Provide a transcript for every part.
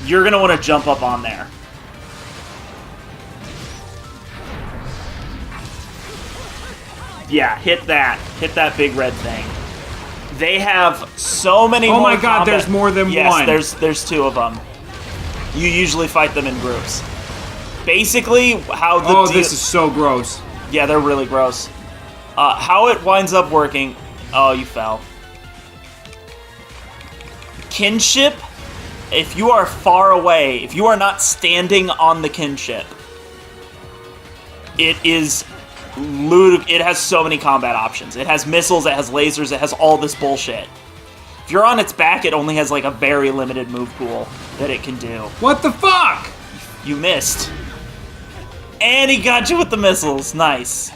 You're gonna want to jump up on there. Yeah, hit that big red thing. They have so many more. Oh my god, combat. there's more than one. Yes, there's 2 of them. You usually fight them in groups. Basically, how the Oh, this is so gross. Yeah, they're really gross. How it winds up working... Oh, you fell. Kinship, if you are far away, if you are not standing on the kinship, it is... It has so many combat options. It has missiles, it has lasers, it has all this bullshit. If you're on its back, it only has like a very limited move pool that it can do. What the fuck? You missed. And he got you with the missiles. Nice.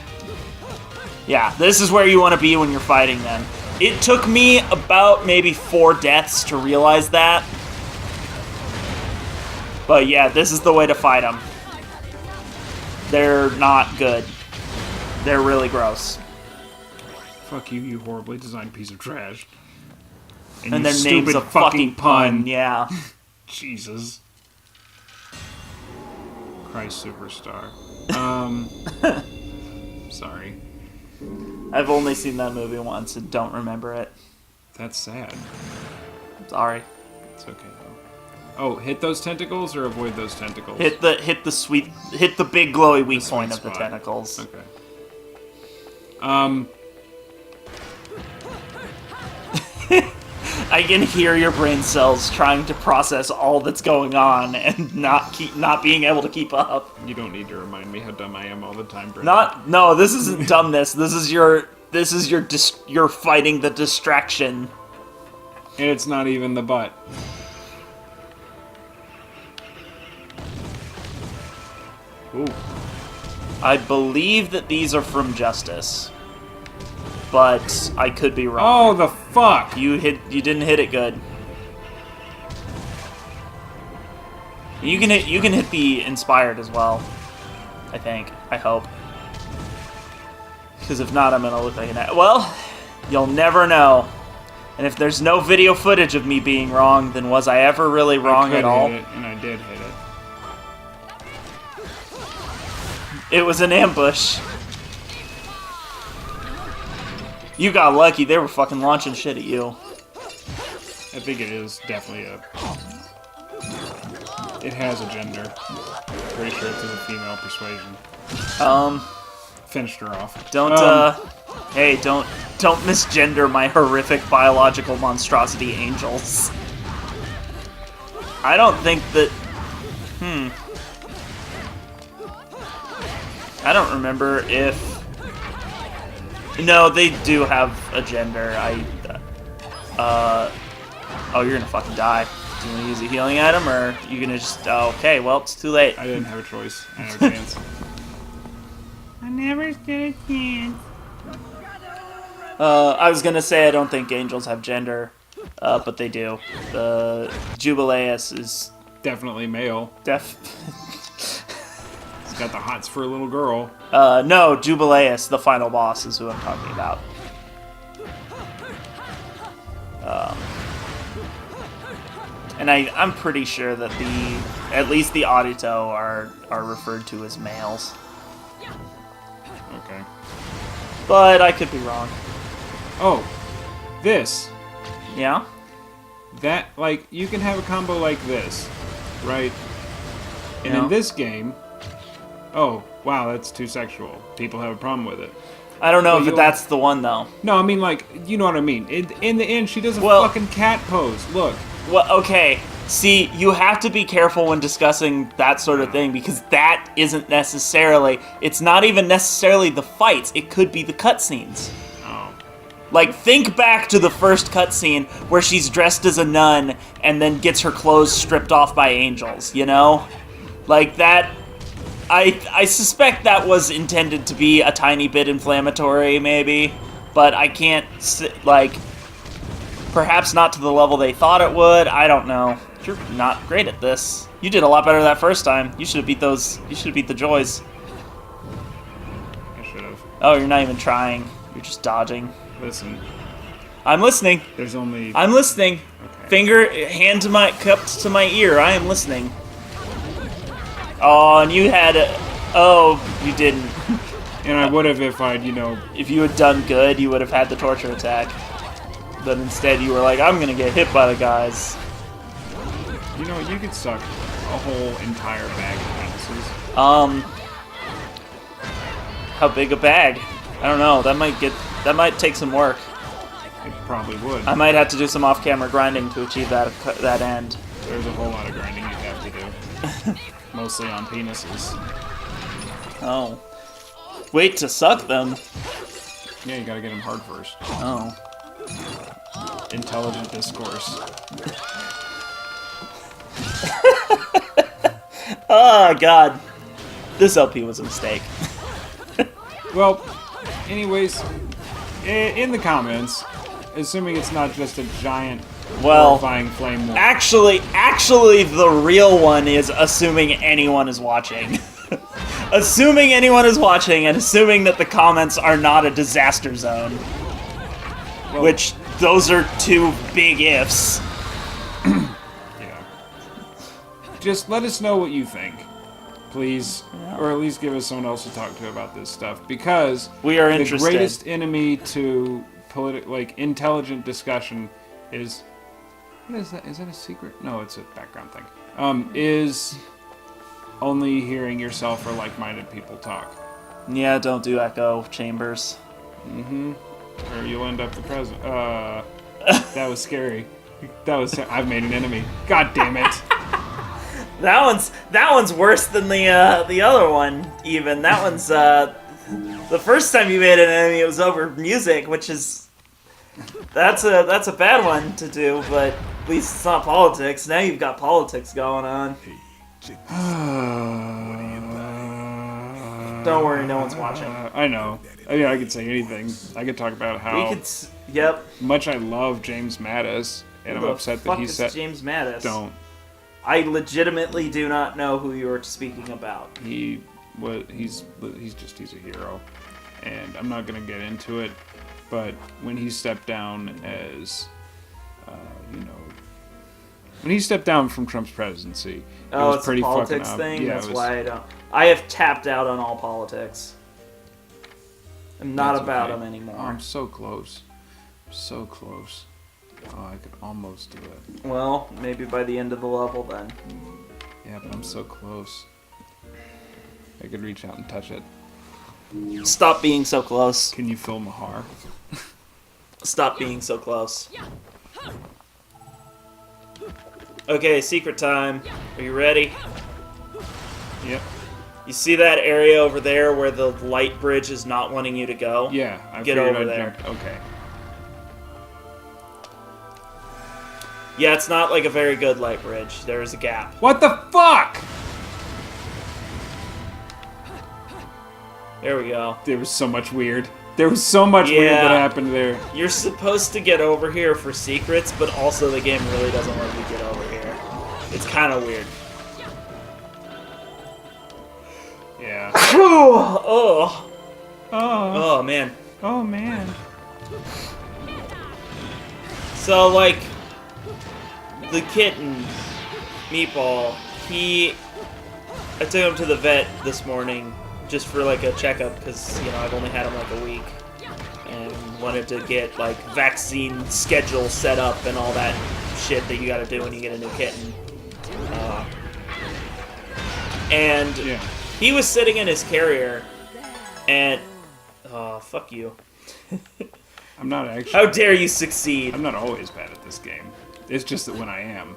Yeah, this is where you want to be when you're fighting them. It took me about maybe 4 deaths to realize that. But yeah, this is the way to fight them. They're not good. They're really gross. Fuck you, you horribly designed piece of trash. And their name's a fucking pun. Yeah. Jesus. Christ Superstar. Sorry. I've only seen that movie once and don't remember it. That's sad. Sorry. It's okay though. Oh, hit those tentacles or avoid those tentacles? Hit the big glowy weak point of the spot. tentacles. Okay. I can hear your brain cells trying to process all that's going on and not being able to keep up. You don't need to remind me how dumb I am all the time, Brendan. No, this isn't dumbness. This is you're fighting the distraction. And it's not even the butt. Ooh. I believe that these are from Justice, but I could be wrong. Oh, the fuck! You didn't hit it good. You can hit the inspired as well. I think. I hope. Because if not, I'm gonna look like an well. You'll never know. And if there's no video footage of me being wrong, then was I ever really wrong at all? Hit it, and I did hit it. It was an ambush. You got lucky. They were fucking launching shit at you. I think it is definitely a... It has a gender. Pretty sure it's a female persuasion. Finished her off. Don't, hey, don't misgender my horrific biological monstrosity angels. I don't think that... I don't remember if... No, they do have a gender. Oh, you're gonna fucking die. Do you want to use a healing item, or are you gonna just... Oh, okay, well, it's too late. I didn't have a choice. I had a chance. I never stood a chance. I was gonna say I don't think angels have gender, but they do. The Jubileus is... Definitely male. He's got the hots for a little girl. No, Jubileus, the final boss, is who I'm talking about. And I'm pretty sure that at least the Audito are referred to as males. Okay. But I could be wrong. Oh, this. Yeah? That, like, you can have a combo like this, right? And Yeah. in this game... Oh, wow, that's too sexual. People have a problem with it. I don't know But if that's the one, though. No, I mean, like, you know what I mean. In the end, she does a Well- fucking cat pose. Look. Well, okay. See, you have to be careful when discussing that sort of thing, because that isn't necessarily... It's not even necessarily the fights. It could be the cutscenes. Oh. Like, think back to the first cutscene where she's dressed as a nun and then gets her clothes stripped off by angels, you know? Like, that... I suspect that was intended to be a tiny bit inflammatory, maybe, but I can't, like, perhaps not to the level they thought it would. I don't know. You're not great at this. You did a lot better that first time. You should have beat those. You should have beat the Joys. I should have. Oh, you're not even trying. You're just dodging. Listen. I'm listening. There's only... I'm listening. Okay. hand to my cup to my ear. I am listening. Oh, and you had oh, you didn't. And I would have if I'd, If you had done good, you would have had the torture attack. But instead, you were like, I'm gonna get hit by the guys. You could suck a whole entire bag of penises. How big a bag? I don't know. That might take some work. It probably would. I might have to do some off-camera grinding to achieve that end. There's a whole lot of grinding you have to do. Mostly on penises. Oh. Wait to suck them. Yeah, you gotta get them hard first. Oh. Intelligent discourse. Oh, God. This LP was a mistake. Well, anyways, in the comments, assuming it's not just a giant horrifying flame war. Actually, the real one is assuming anyone is watching. Assuming anyone is watching and assuming that the comments are not a disaster zone. Well, Which, those are two big ifs. Yeah. Just let us know what you think, please. Yeah. Or at least give us someone else to talk to about this stuff. Because We are the interested. greatest enemy to intelligent discussion is... What is that? Is that a secret? No, it's a background thing. Is only hearing yourself or like-minded people talk. Yeah, don't do echo chambers. Mm-hmm. Or you'll end up the president. That was scary. I've made an enemy. God damn it. That one's worse than the other one. Even that one's the first time you made an enemy, it was over music, which is that's a bad one to do. But at least it's not politics. Now you've got politics going on. Don't worry, no one's watching. I know. I mean, I could say anything. I could talk about how Yep. much I love James Mattis, and I'm upset that he said. James Mattis. Don't. I legitimately do not know who you are speaking about. He's a hero, and I'm not gonna get into it. But when he stepped down as, when he stepped down from Trump's presidency, it was it's pretty a politics fucking thing. Yeah, That's why I don't. I have tapped out on all politics. I'm not That's about okay. them anymore. Oh, I'm so close. So close. Oh, I could almost do it. Well, maybe by the end of the level then. Yeah, but I'm so close. I could reach out and touch it. Stop being so close. Can you feel Mahar? Stop being so close. Okay, secret time. Are you ready? Yep. You see that area over there where the light bridge is not wanting you to go? Yeah, I Get figured over I'd there. jump. Okay. Yeah, it's not like a very good light bridge. There is a gap. What the fuck? There we go. There was so much weird. There was so much weird that happened there. You're supposed to get over here for secrets, but also the game really doesn't let you get over here. It's kind of weird. Yeah. Oh. Oh. Oh, man. Oh, man. So, like, the kitten, Meatball, I took him to the vet this morning just for, like, a checkup because, I've only had him, like, a week. And wanted to get, like, vaccine schedule set up and all that shit that you gotta do when you get a new kitten. And he was sitting in his carrier, and... Oh, fuck you. I'm not actually... How dare you succeed? I'm not always bad at this game. It's just that when I am...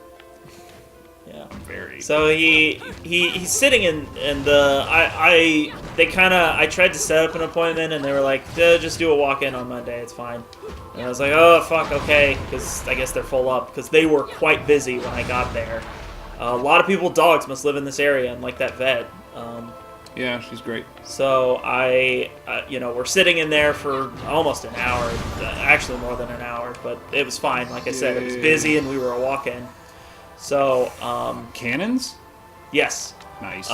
Yeah. I'm very... So he's sitting in the... I tried to set up an appointment, and they were like, just do a walk-in on Monday, it's fine. And I was like, oh, fuck, okay, because I guess they're full up, because they were quite busy when I got there. A lot of people's dogs must live in this area, and like that vet. Yeah, she's great. So we're sitting in there for almost an hour, actually more than an hour, but it was fine. Like I said, it was busy, and we were a walk-in. So, Cannons? Yes. Nice.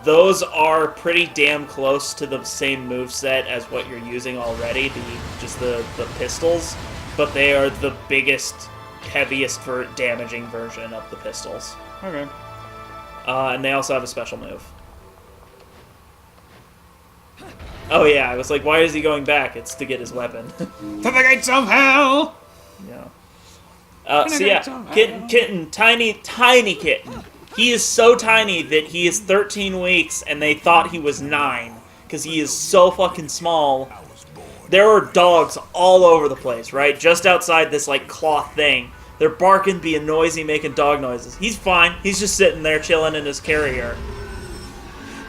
Those are pretty damn close to the same moveset as what you're using already, the pistols, but they are the biggest heaviest damaging version of the pistols. Okay. And they also have a special move. Oh yeah, I was like, why is he going back? It's to get his weapon. To the gates of hell! Yeah. So yeah, kitten, tiny kitten. He is so tiny that he is 13 weeks and they thought he was 9. Because he is so fucking small. There are dogs all over the place, right? Just outside this, like, cloth thing. They're barking, being noisy, making dog noises. He's fine. He's just sitting there chilling in his carrier.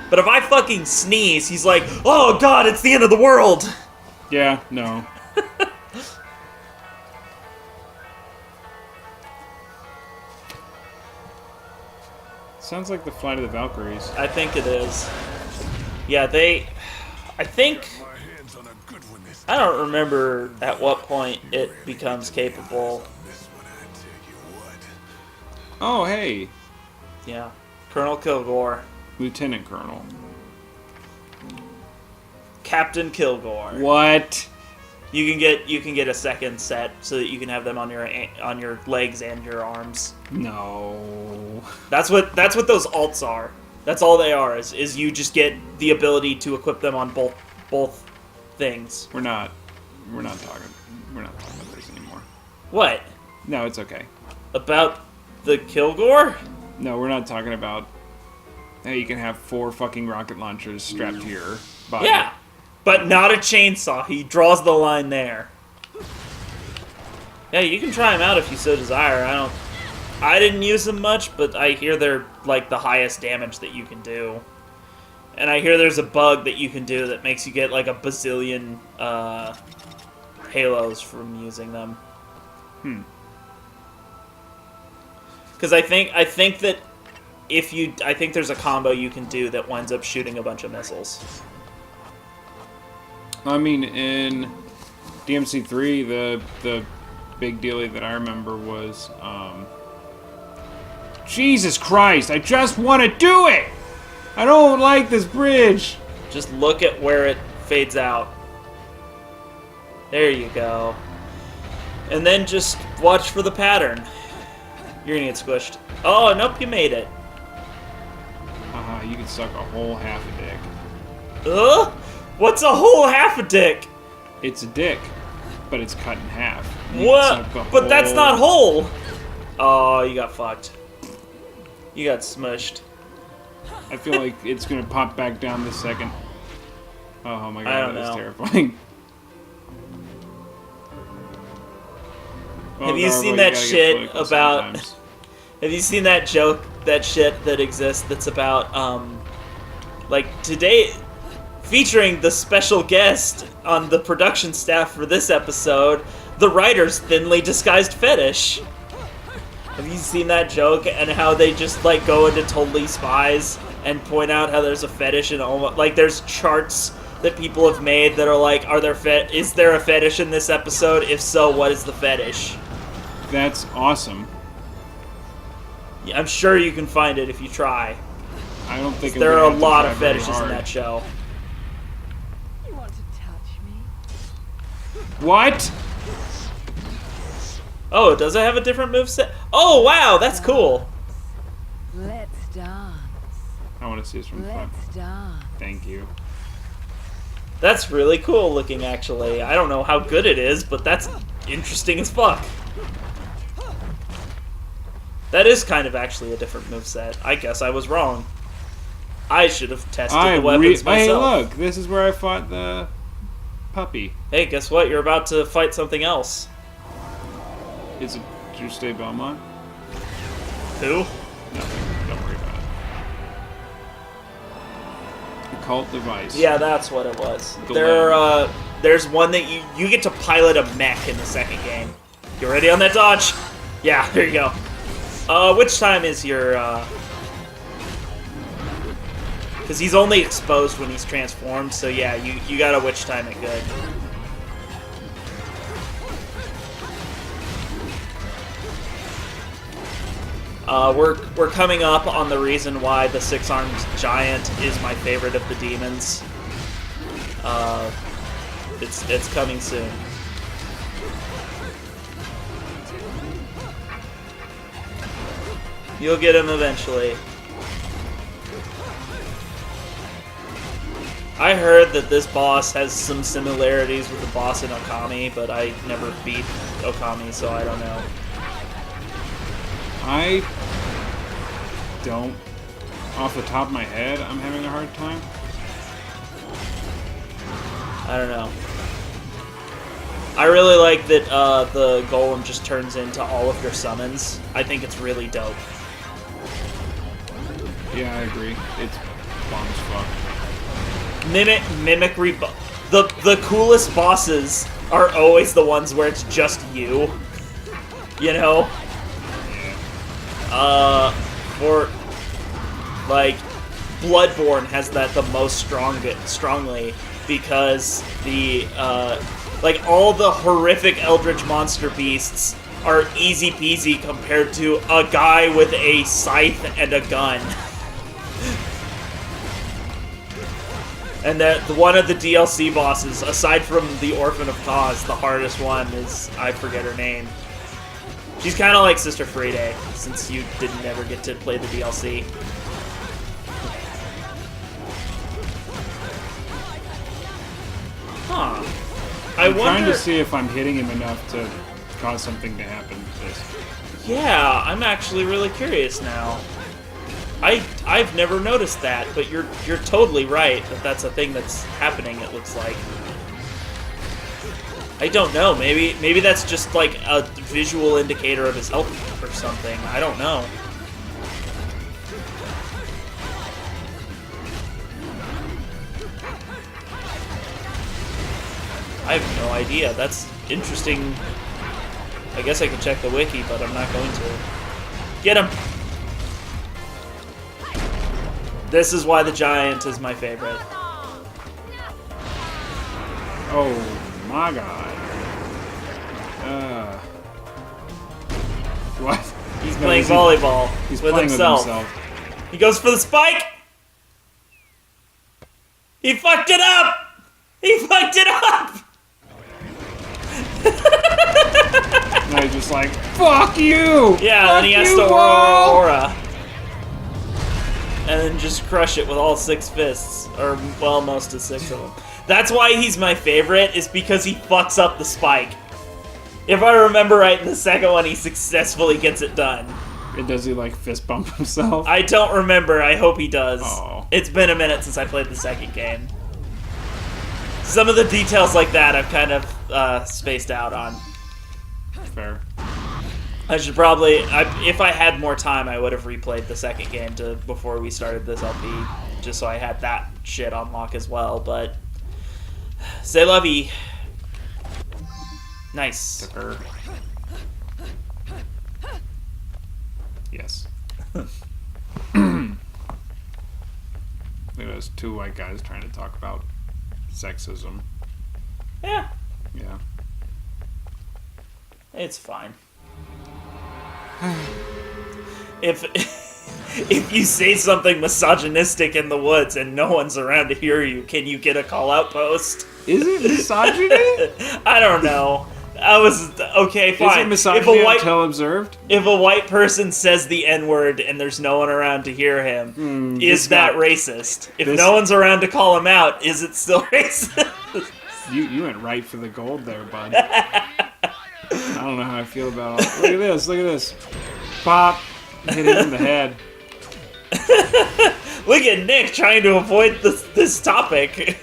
But if I fucking sneeze, he's like, oh god, it's the end of the world! Yeah, no. Sounds like the Flight of the Valkyries. I think it is. Yeah, I think... I don't remember at what point it becomes capable. Oh, hey. Yeah. Colonel Kilgore. Lieutenant Colonel. Captain Kilgore. What? You can get a second set so that you can have them on your legs and your arms. No. That's what those alts are. That's all they are. Is you just get the ability to equip them on both things. We're not talking about this anymore. What? No, it's okay. About the Kilgore? No, we're not talking about. Hey, you can have 4 fucking rocket launchers strapped to your body. Yeah, but not a chainsaw. He draws the line there. Yeah, you can try them out if you so desire. I didn't use them much, but I hear they're like the highest damage that you can do. And I hear there's a bug that you can do that makes you get like a bazillion halos from using them. Because I think that I think there's a combo you can do that winds up shooting a bunch of missiles. I mean, in DMC3, the big dealie that I remember was, Jesus Christ, I just want to do it! I don't like this bridge! Just look at where it fades out. There you go. And then just watch for the pattern. You're gonna get squished. Oh, nope, you made it. You could suck a whole half a dick. Ugh? What's a whole half a dick? It's a dick, but it's cut in half. What? But that's not whole! Oh, you got fucked. You got smushed. I feel like it's gonna pop back down this second. Oh my I god, don't that was know. terrifying. Have you seen that shit about... Sometimes. Have you seen that joke, that shit that exists that's about, like, today, featuring the special guest on the production staff for this episode, the writer's thinly disguised fetish? Have you seen that joke and how they just, like, go into Totally Spies and point out how there's a fetish in almost, like, there's charts that people have made that are like, is there a fetish in this episode? If so, what is the fetish? That's awesome. Yeah, I'm sure you can find it if you try. I don't think There are a lot of fetishes in that show. You want to touch me? What? Oh, does it have a different moveset? Oh, wow, that's cool. Let's dance. I want to see this from the front. Let's dance. Thank you. That's really cool looking, actually. I don't know how good it is, but that's interesting as fuck. That is kind of actually a different moveset. I guess I was wrong. I should have tested the weapons myself. Hey, look, this is where I fought the puppy. Hey, guess what? You're about to fight something else. Is it Tuesday Belmont? Who? Nothing. Don't worry about it. Occult device. Yeah, that's what it was. Glenn. There's one that you get to pilot a mech in the second game. You ready on that dodge? Yeah, there you go. Which time is your, because he's only exposed when he's transformed, so yeah, you gotta witch time it good. We're coming up on the reason why the six-armed giant is my favorite of the demons. It's coming soon. You'll get him eventually. I heard that this boss has some similarities with the boss in Okami, but I never beat Okami, so I don't know. I don't. Off the top of my head, I'm having a hard time. I don't know. I really like that the golem just turns into all of your summons. I think it's really dope. Yeah, I agree. It's bomb as fuck. Mimicry. The coolest bosses are always the ones where it's just you. You know? For like Bloodborne has that the most strongly because the like all the horrific eldritch monster beasts are easy peasy compared to a guy with a scythe and a gun. And that one of the DLC bosses, aside from the Orphan of Cause, the hardest one is, I forget her name. She's kind of like Sister Friede, since you didn't ever get to play the DLC. Huh. I'm trying to see if I'm hitting him enough to cause something to happen with this. Yeah, I'm actually really curious now. I've never noticed that, but you're totally right that that's a thing that's happening, it looks like. I don't know, maybe that's just like a visual indicator of his health or something. I don't know. I have no idea. That's interesting. I guess I could check the wiki, but I'm not going to. Get him! This is why the giant is my favorite. Oh my god. What? He's playing volleyball He's with playing himself. with himself. He goes for the spike! He fucked it up! He fucked it up! Now he's just like, fuck you! Yeah, and he has to Aurora. And then just crush it with all 6 fists. Or, well, most of 6 of them. That's why he's my favorite, is because he fucks up the spike. If I remember right, in the second one, he successfully gets it done. And does he, like, fist bump himself? I don't remember. I hope he does. Oh. It's been a minute since I played the second game. Some of the details like that I've kind of spaced out on. Fair. I should probably, if I had more time, I would have replayed the second game before we started this LP, just so I had that shit on lock as well, but... C'est la vie. Nice. Tucker. Yes. Look at those 2 white guys trying to talk about sexism. Yeah, Yeah. it's fine. If you say something misogynistic in the woods and no one's around to hear you, can you get a call-out post? Is it misogyny? I don't know. I was okay. Fine. Is it misogyny until observed? If a white person says the N-word and there's no one around to hear him, is that racist? If no one's around to call him out, is it still racist? You went right for the gold there, bud. I don't know how I feel about all. Look at this. Look at this. Pop. Hit him in the head. Look at Nick trying to avoid this topic.